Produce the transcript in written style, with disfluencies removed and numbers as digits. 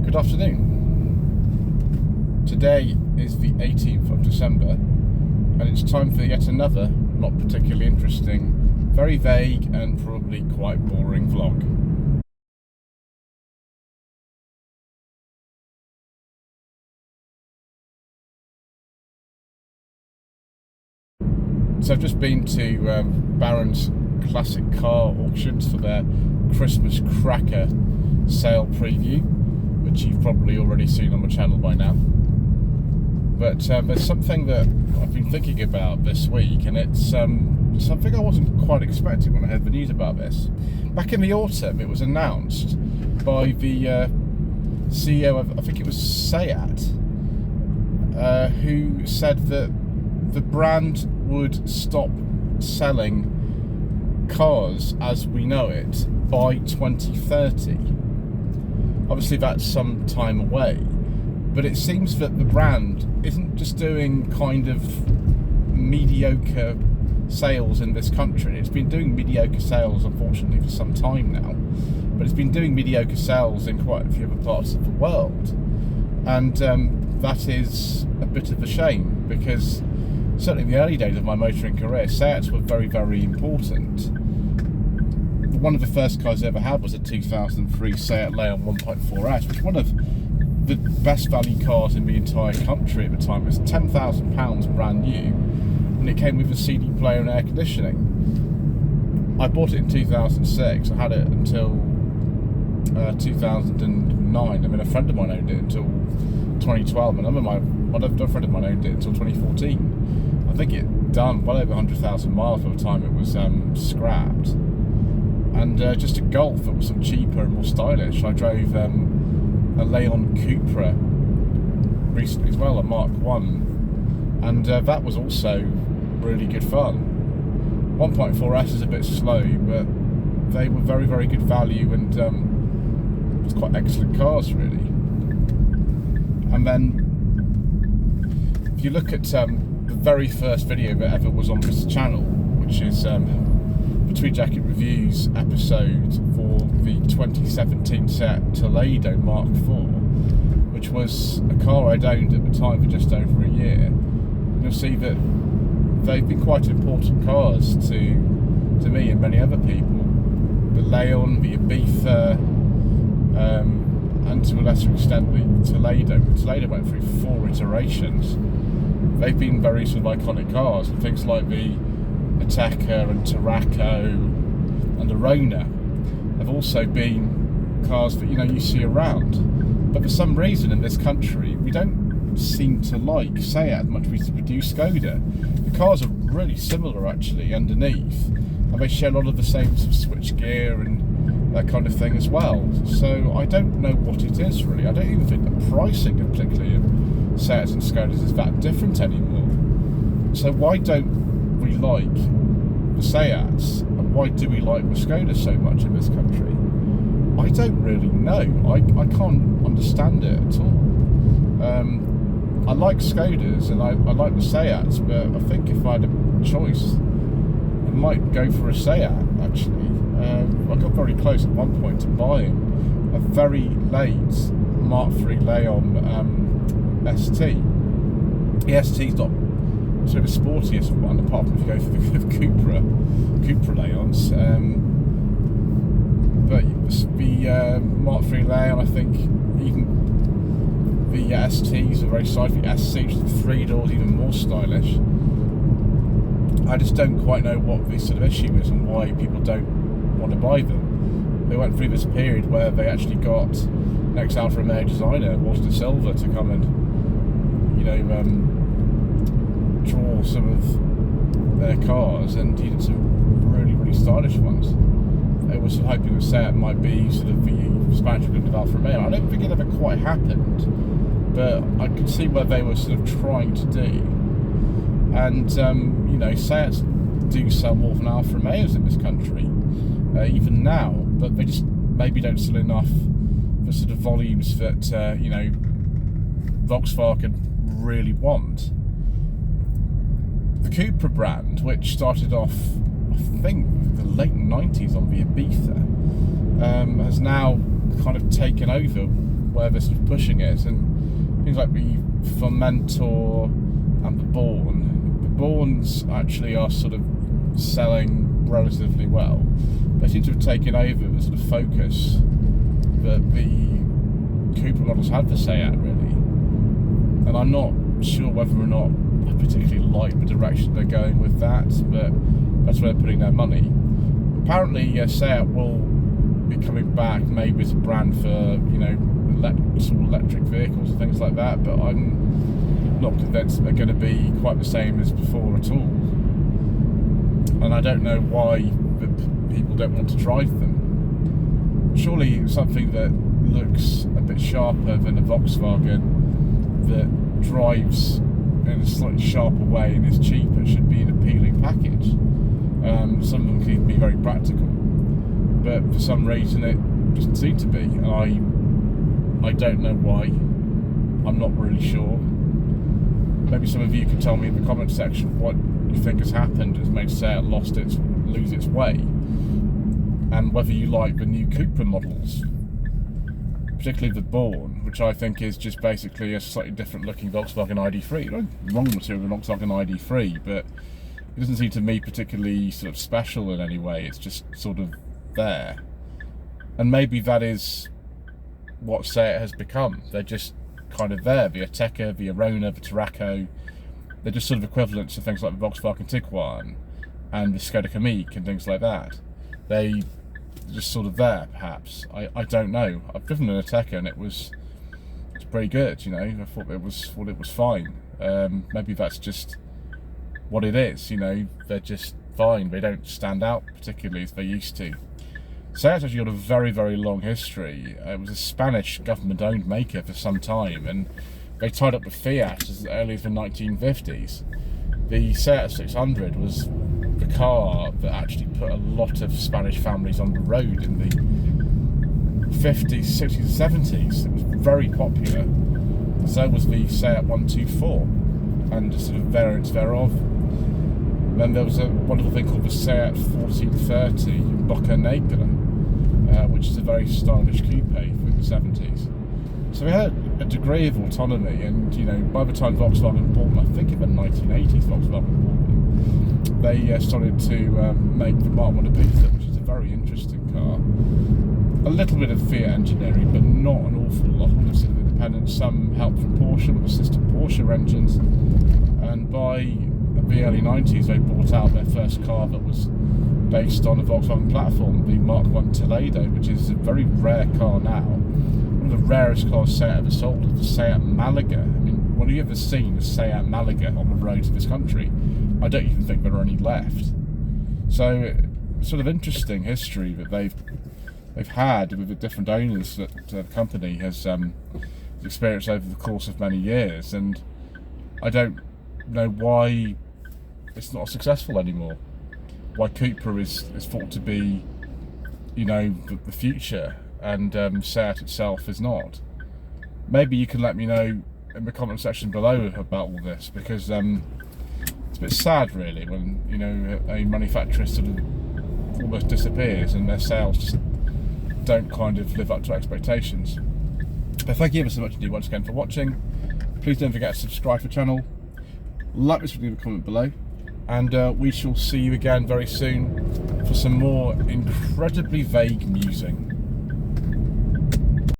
Good afternoon. Today is the 18th of December and it's time for yet another, not particularly interesting, very vague and probably quite boring vlog. So I've just been to Barron's Classic Car Auctions for their Christmas Cracker sale preview, which you've probably already seen on my channel by now. But there's something that I've been thinking about this week, and it's something I wasn't quite expecting when I heard the news about this. Back in the autumn, it was announced by the CEO of, I think it was SEAT, who said that the brand would stop selling cars as we know it by 2030. Obviously that's some time away, but it seems that the brand isn't just doing kind of mediocre sales in this country. It's been doing mediocre sales, unfortunately, for some time now, but it's been doing mediocre sales in quite a few other parts of the world, and that is a bit of a shame, because certainly in the early days of my motoring career, SEATs were very, very important. One of the first cars I ever had was a 2003 SEAT Leon 1.4S, which was one of the best value cars in the entire country at the time. It was £10,000 brand new, and it came with a CD player and air conditioning. I bought it in 2006. I had it until 2009. I mean, a friend of mine owned it until 2012, and another friend of mine owned it until 2014. I think it done well over 100,000 miles by the time it was scrapped. And just a Golf that was some cheaper and more stylish. I drove a Leon Cupra recently as well, a Mark 1, and that was also really good fun. 1.4S is a bit slow, but they were very, very good value, and it was quite excellent cars, really. And then if you look at the very first video that ever was on this channel, which is the Tweed Jacket Reviews episode for the 2017 SEAT Toledo Mark IV, which was a car I'd owned at the time for just over a year, and you'll see that they've been quite important cars to me and many other people. The Leon, the Ibiza, and to a lesser extent the Toledo. The Toledo went through 4 iterations. They've been very sort of iconic cars, and things like the Ateca and Tarraco and the Rona have also been cars that you see around. But for some reason in this country we don't seem to like SEAT much. We do Skoda. The cars are really similar actually underneath, and they share a lot of the same sort of switch gear and that kind of thing as well. So I don't know what it is really. I don't even think the pricing of particularly of SEATs and Skodas is that different anymore. So why don't we like the SEATs, and why do we like the Skoda so much in this country? I don't really know. I can't understand it at all. I like Skodas and I like the SEATs, but I think if I had a choice, I might go for a SEAT actually. I got very close at one point to buying a very late Mark III Leon ST. The ST's not sort of the sportiest one, apart from if you go for the Cupra Leons. But the Mark III Leon, I think, even the STs are very stylish. The SCs, the 3 doors, even more stylish. I just don't quite know what the sort of issue is and why people don't want to buy them. They went through this period where they actually got next Alfa Romeo designer, Walter Silva, to come and draw some of their cars, and he did some really, really stylish ones. They were sort of hoping that SEAT might be sort of the Spanish equivalent of Alfa Romeo. I don't think it ever quite happened, but I could see where they were sort of trying to do. And SEATs do sell more than Alfa Romeos in this country, even now, but they just maybe don't sell enough for sort of volumes that Volkswagen really want. The Cupra brand, which started off, I think, the late 90s on the Ibiza, has now kind of taken over where they're sort of pushing it, and things like the Fermentor and the Born. The Borns actually are sort of selling relatively well. They seem to have taken over the sort of focus that the Cupra models had for Seat, really. And I'm not sure whether or not I particularly like the direction they're going with that, but that's where they're putting their money. Apparently, Seat will be coming back, maybe as a brand for, you know, sort of electric vehicles and things like that, but I'm not convinced they're going to be quite the same as before at all. And I don't know why people don't want to drive them. Surely something that looks a bit sharper than a Volkswagen, that drives in a slightly sharper way and is cheaper, should be an appealing package. Some of them can even be very practical, but for some reason it doesn't seem to be, and I don't know why. I'm not really sure. Maybe some of you can tell me in the comment section what you think has happened has made Seat lose its way, and whether you like the new Cupra models, particularly the Born, which I think is just basically a slightly different looking Volkswagen ID3. Nothing wrong with the Volkswagen ID3, but it doesn't seem to me particularly sort of special in any way. It's just sort of there, and maybe that is what Seat has become. They're just kind of there. The Ateca, the Arona, the Tarraco, they're just sort of equivalents to things like the Volkswagen Tiguan and the Skoda Kamiq and things like that. They're just sort of there, perhaps. I don't know. I've driven an Ateca and it's pretty good, you know. I thought it was fine. Maybe that's just what it is, you know. They're just fine. They don't stand out particularly as they used to. Seat's actually got a very, very long history. It was a Spanish government-owned maker for some time, and they tied up with Fiat as early as the 1950s. The Seat 600 was the car that actually put a lot of Spanish families on the road in the 50s, 60s, and 70s. It was very popular. So was the Seat 124 and the sort of variants thereof. Then there was a wonderful thing called the Seat 1430 Bocca Negra, which is a very stylish coupe from the 70s. So we had a degree of autonomy, and you know, by the time Volkswagen bought them, I think in the 1980s Volkswagen bought them, they started to make the Mark 1 Ibiza, which is a very interesting car. A little bit of Fiat engineering, but not an awful lot. All of it independent, some help from Porsche with assistant Porsche engines, and by the early 90s they brought out their first car that was based on a Volkswagen platform, the Mark 1 Toledo, which is a very rare car now. One of the rarest cars Seat ever sold is the Seat Malaga. I mean, when have you ever seen a Seat Malaga on the roads of this country? I don't even think there are any left. So, sort of interesting history that they've had with the different owners that the company has experienced over the course of many years, and I don't know why it's not successful anymore. Why Cupra is thought to be, you know, the future, and Seat itself is not. Maybe you can let me know in the comment section below about all this, because it's a bit sad really when, you know, a manufacturer sort of almost disappears and their sales just don't kind of live up to expectations. But thank you ever so much indeed once again for watching. Please don't forget to subscribe to the channel, like this video, leave a comment below, and we shall see you again very soon for some more incredibly vague musing.